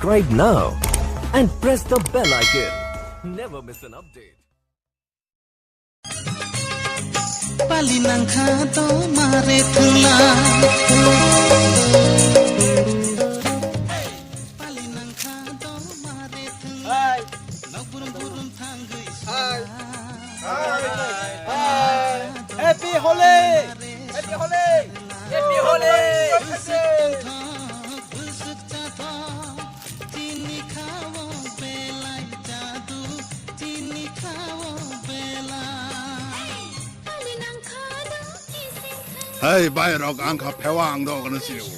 subscribe now and press the bell icon. Never miss an update. Palinang kado mare tula Palinang kado mare tula Nagburung-burung tanggui Happy Holi! Happy Holi! Happy Holi! Busuk jatuh Tini kawo belai jadu Tini kawo belai Hey, Bayrok angka pewang do kana siu.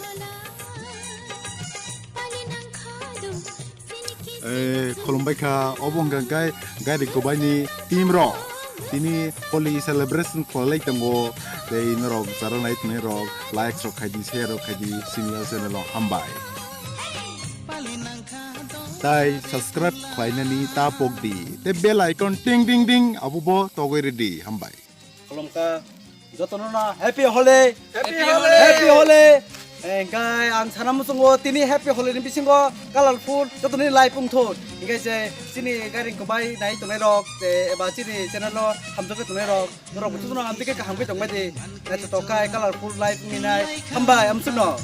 Kolombaika obong gangkai Gairing Kwbai ni team ro. Tini Holi celebration kolai tango dei norok zaranai tne rok likes rok khadi share rok khadi senior channel lo hambai. Tai subscribe khlainani ta pokdi te bell icon ding ding ding abubo togoi ready hambai. Kolomka jotono Happy Holi! Happy Holi! Happy Holi! Engkai ang sanam sungo tini Happy Holi ni bisingo colorful jotoni lai pungthon. Engkai je sini Gairing Kwbai nai tunai rok eba sini channel lo hamjoke tunai rok. Norok butuno amdike ka hamke tongbai de. Na tokai colorful life ni nai hambai amsuno.